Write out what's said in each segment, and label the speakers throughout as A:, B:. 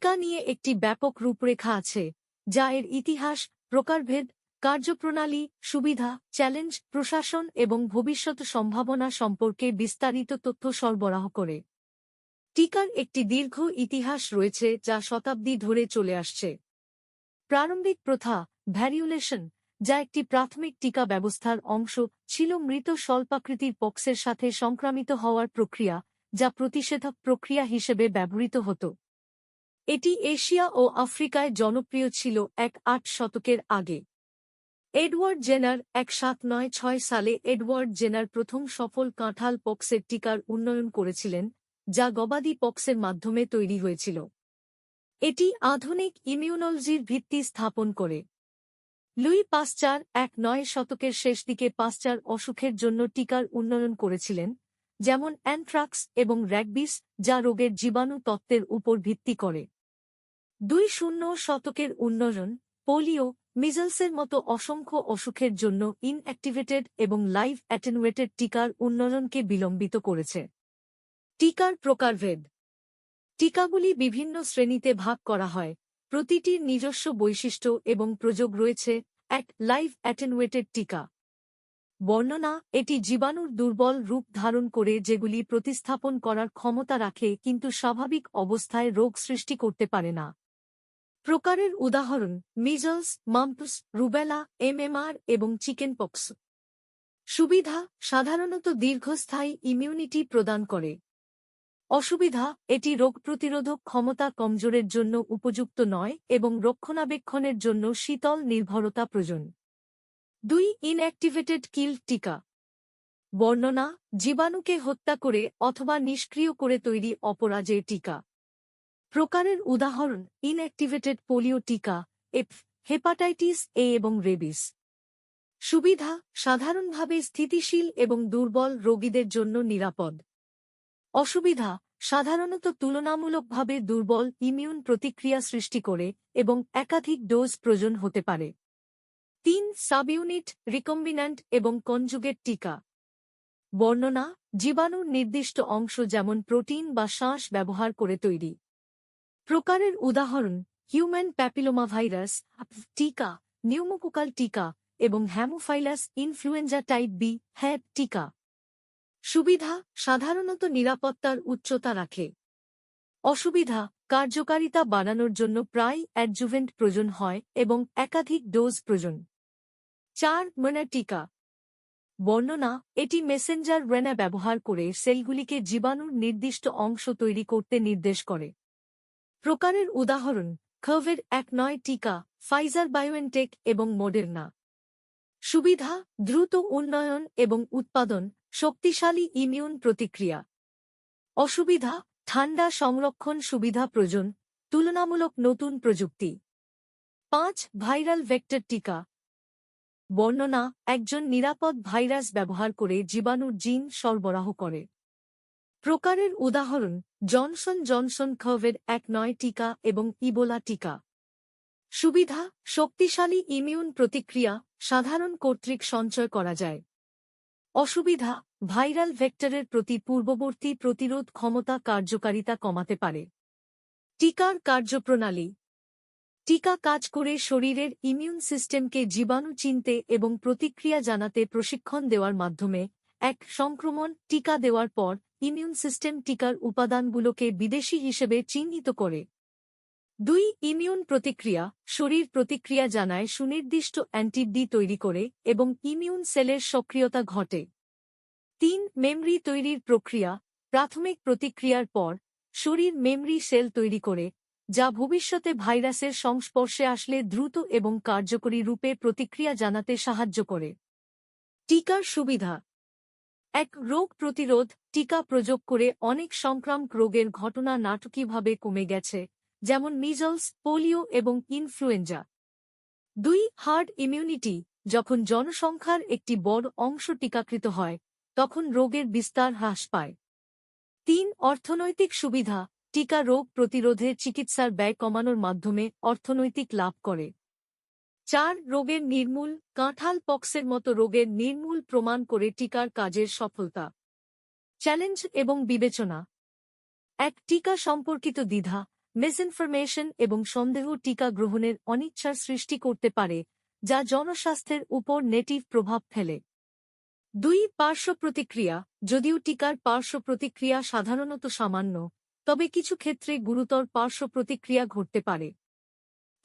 A: টিকা নিয়ে একটি ব্যাপক রূপরেখা আছে, যা এর ইতিহাস, প্রকারভেদ, কার্যপ্রণালী, সুবিধা, চ্যালেঞ্জ, প্রশাসন এবং ভবিষ্যৎ সম্ভাবনা সম্পর্কে বিস্তারিত তথ্য সরবরাহ করে। টিকার একটি দীর্ঘ ইতিহাস রয়েছে যা শতাব্দী ধরে চলে আসছে। প্রারম্ভিক প্রথা, ভ্যারিওলেশন, যা একটি প্রাথমিক টিকা ব্যবস্থার অংশ ছিল, মৃত স্বল্পাকৃতির পক্সের সাথে সংক্রামিত হওয়ার প্রক্রিয়া, যা প্রতিষেধক প্রক্রিয়া হিসেবে ব্যবহৃত হতো। এটি এশিয়া ও আফ্রিকায় জনপ্রিয় ছিল ১৮ শতকের আগে। এডওয়ার্ড জেনার ১৭৯৬ সালে এডওয়ার্ড জেনার প্রথম সফল কাঁঠাল পক্সের টিকার উন্নয়ন করেছিলেন, যা গবাদি পক্সের মাধ্যমে তৈরি হয়েছিল। এটি আধুনিক ইমিউনোলজির ভিত্তি স্থাপন করে। লুই পাশ্চার ১৯ শতকের শেষ দিকে পাশ্চার অসুখের জন্য টিকার উন্নয়ন করেছিলেন, যেমন অ্যানথ্রাক্স এবং র্যাগবিস, যা রোগের জীবাণু তত্ত্বের উপর ভিত্তি করে। ২০ শতকের উন্নয়ন পোলিও, মিজলসের মতো অসংখ্য অসুখের জন্য ইনঅ্যাক্টিভেটেড এবং লাইভ অ্যাটেনুয়েটেড টিকার উন্নয়নকে বিলম্বিত করেছে। টিকার প্রকারভেদ। টিকাগুলি বিভিন্ন শ্রেণীতে ভাগ করা হয়, প্রতিটির নিজস্ব বৈশিষ্ট্য এবং প্রয়োগ রয়েছে। ১. লাইভ অ্যাটেনুয়েটেড টিকা। বর্ণনা: এটি জীবাণুর দুর্বল রূপ ধারণ করে যেগুলি প্রতিস্থাপন করার ক্ষমতা রাখে কিন্তু স্বাভাবিক অবস্থায় রোগ সৃষ্টি করতে পারে না। প্রকারের উদাহরণ: মিজলস, মাম্পস, রুবেলা, এমএমআর এবং চিকেনপক্স। সুবিধা: সাধারণত দীর্ঘস্থায়ী ইমিউনিটি প্রদান করে। অসুবিধা: এটি রোগ প্রতিরোধক ক্ষমতা কমজোরের জন্য উপযুক্ত নয় এবং রক্ষণাবেক্ষণের জন্য শীতল নির্ভরতা প্রয়োজন। ২. ইনঅ্যাক্টিভেটেড কিল টিকা। বর্ণনা: জীবাণুকে হত্যা করে অথবা নিষ্ক্রিয় করে তৈরি অপরাজেয় টিকা। প্রকারের উদাহরণ: ইনঅ্যাক্টিভেটেড পোলিও টিকা, হেপাটাইটিস এ এবং রেবিস। সুবিধা: সাধারণভাবে স্থিতিশীল এবং দুর্বল রোগীদের জন্য নিরাপদ। অসুবিধা: সাধারণত তুলনামূলকভাবে দুর্বল ইমিউন প্রতিক্রিয়া সৃষ্টি করে এবং একাধিক ডোজ প্রয়োজন হতে পারে। ৩. সাবইউনিট, রিকম্বিন্যান্ট এবং কনজুগেট টিকা। বর্ণনা: জীবাণুর নির্দিষ্ট অংশ যেমন প্রোটিন বা শাঁস ব্যবহার করে তৈরি। প্রকারের উদাহরণ: হিউম্যান প্যাপিলোমাভাইরাস টিকা, নিউমোকোকাল টিকা এবং হ্যামোফাইলাস ইনফ্লুয়েঞ্জা টাইপ বি হ্যাপ টিকা। সুবিধা: সাধারণত নিরাপত্তার উচ্চতা রাখে। অসুবিধা: কার্যকারিতা বাড়ানোর জন্য প্রায় অ্যাডজুভেন্ট প্রয়োজন হয় এবং একাধিক ডোজ প্রয়োজন। ৪. মরনা টিকা। বর্ণনা: এটি মেসেঞ্জার রেনা ব্যবহার করে সেলগুলিকে জীবাণুর নির্দিষ্ট অংশ তৈরি করতে নির্দেশ করে। প্রকারের উদাহরণ: কোভিড-১৯ টিকা, ফাইজার বায়োএনটেক এবং মডেরনা। সুবিধা: দ্রুত উন্নয়ন এবং উৎপাদন, শক্তিশালী ইমিউন প্রতিক্রিয়া। অসুবিধা: ঠান্ডা সংরক্ষণ সুবিধা প্রয়োজন, তুলনামূলক নতুন প্রযুক্তি। ৫. ভাইরাল ভেক্টর টিকা। বর্ণনা: একজন নিরাপদ ভাইরাস ব্যবহার করে জীবাণুর জিন সরবরাহ করে। প্রকারের উদাহরণ: জনসন জনসন কোভিড-১৯ টিকা এবং ইবোলা টিকা। সুবিধা: শক্তিশালী ইমিউন প্রতিক্রিয়া, সাধারণ কর্তৃক সঞ্চয় করা যায়। অসুবিধা: ভাইরাল ভেক্টরের প্রতি পূর্ববর্তী প্রতিরোধ ক্ষমতা কার্যকারিতা কমাতে পারে। টিকার কার্যপ্রণালী। টিকা কাজ করে শরীরের ইমিউন সিস্টেমকে জীবাণু চিনতে এবং প্রতিক্রিয়া জানাতে প্রশিক্ষণ দেওয়ার মাধ্যমে। ১. সংক্রমণ টিকা দেওয়ার পর ইমিউন সিস্টেম টিকার উপাদানগুলোকে বিদেশী হিসেবে চিহ্নিত করে। ২. ইমিউন প্রতিক্রিয়া শরীর প্রতিক্রিয়া জানায় সুনির্দিষ্ট অ্যান্টিবডি তৈরি করে এবং ইমিউন সেলের সক্রিয়তা ঘটে। ৩. মেমরি তৈরির প্রক্রিয়া প্রাথমিক প্রতিক্রিয়ার পর শরীর মেমরি সেল তৈরি করে, যা ভবিষ্যতে ভাইরাসের সংস্পর্শে আসলে দ্রুত এবং কার্যকরী রূপে প্রতিক্রিয়া জানাতে সাহায্য করে। টিকার সুবিধা: ১. রোগ প্রতিরোধ টিকা প্রয়োগ করে অনেক সংক্রামক রোগের ঘটনা নাটকীয়ভাবে কমে গেছে, যেমন মিজলস, পোলিও এবং ইনফ্লুয়েঞ্জা। ২. হার্ড ইমিউনিটি যখন জনসংখ্যার একটি বড় অংশ টিকাকৃত হয়, তখন রোগের বিস্তার হ্রাস পায়। ৩. অর্থনৈতিক সুবিধা টিকা রোগ প্রতিরোধে চিকিৎসার ব্যয় কমানোর মাধ্যমে অর্থনৈতিক লাভ করে। ৪. রোগের নির্মূল কাঁঠাল পক্সের মতো রোগের নির্মূল প্রমাণ করে টিকার কাজের সফলতা। চ্যালেঞ্জ এবং বিবেচনা। ১. টিকা সম্পর্কিত দ্বিধা মিসইনফরমেশন এবং সন্দেহ টিকা গ্রহণের অনিচ্ছার সৃষ্টি করতে পারে, যা জনস্বাস্থ্যের উপর নেটিভ প্রভাব ফেলে। 2. পার্শ্ব প্রতিক্রিয়া। যদিও টিকার পার্শ্ব প্রতিক্রিয়া সাধারণত সামান্য, তবে কিছু ক্ষেত্রে গুরুতর পার্শ্ব প্রতিক্রিয়া ঘটতে পারে।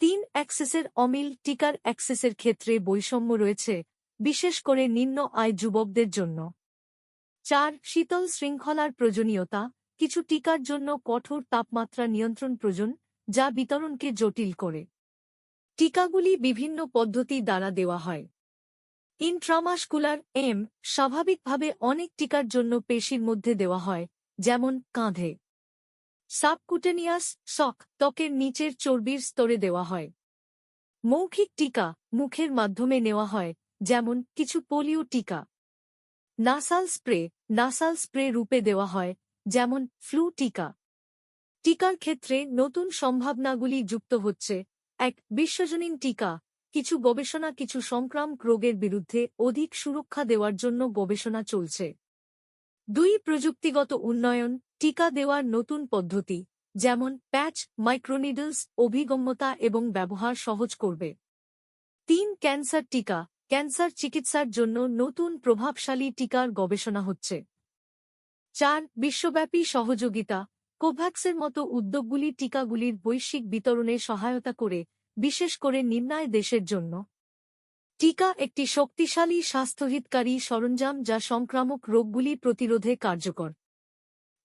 A: 3. অ্যাক্সেসের অমিল। টিকার অ্যাক্সেসের ক্ষেত্রে বৈষম্য রয়েছে, বিশেষ করে নিম্ন আয় যুবকদের জন্য। 4. শীতল শৃঙ্খলার প্রয়োজনীয়তা। কিছু টিকার জন্য কঠোর তাপমাত্রা নিয়ন্ত্রণ প্রয়োজন, যা বিতরণকে জটিল করে। টিকাগুলি বিভিন্ন পদ্ধতি দ্বারা দেওয়া হয়। ইন্ট্রামাসকুলার স্বাভাবিকভাবে অনেক টিকার জন্য পেশির মধ্যে দেওয়া হয়, যেমন কাঁধে। সাবকুটেনিয়াস ত্বকের নিচের চর্বির স্তরে দেওয়া হয়। মৌখিক টিকা মুখের মাধ্যমে নেওয়া হয়, যেমন কিছু পোলিও টিকা। নাসাল স্প্রে রূপে দেওয়া হয়, যেমন ফ্লু টিকা। টিকার ক্ষেত্রে নতুন সম্ভাবনাগুলি যুক্ত হচ্ছে। 1. বিশ্বজনীন টিকা। কিছু গবেষণা কিছু সংক্রামক রোগের বিরুদ্ধে অধিক সুরক্ষা দেওয়ার জন্য গবেষণা চলছে। 2. প্রযুক্তিগত উন্নয়ন। টিকা দেওয়ার নতুন পদ্ধতি, যেমন প্যাচ, মাইক্রোনিডলস, অভিগম্যতা এবং ব্যবহার সহজ করবে। 3. ক্যান্সার টিকা। ক্যান্সার চিকিৎসার জন্য নতুন প্রভাবশালী টিকার গবেষণা হচ্ছে। 4. বিশ্বব্যাপী সহযোগিতা। কোভ্যাক্সের মতো উদ্যোগগুলি টিকাগুলির বৈশ্বিক বিতরণে সহায়তা করে, বিশেষ করে নিম্নায় দেশের জন্য। টিকা একটি শক্তিশালী স্বাস্থ্যহিতকারী সরঞ্জাম যা সংক্রামক রোগগুলি প্রতিরোধে কার্যকর।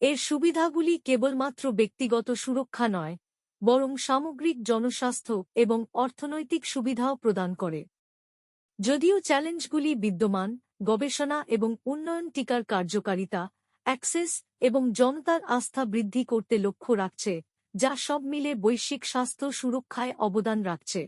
A: এর সুবিধাগুলি কেবলমাত্র ব্যক্তিগত সুরক্ষা নয়, বরং সামগ্রিক জনস্বাস্থ্য এবং অর্থনৈতিক সুবিধাও প্রদান করে। যদিও চ্যালেঞ্জগুলি বিদ্যমান, গবেষণা এবং উন্নয়ন টিকার কার্যকারিতা, অ্যাক্সেস এবং জনতার আস্থা বৃদ্ধি করতে লক্ষ্য রাখছে, যা সব মিলে বৈশ্বিক স্বাস্থ্য সুরক্ষায় অবদান রাখছে।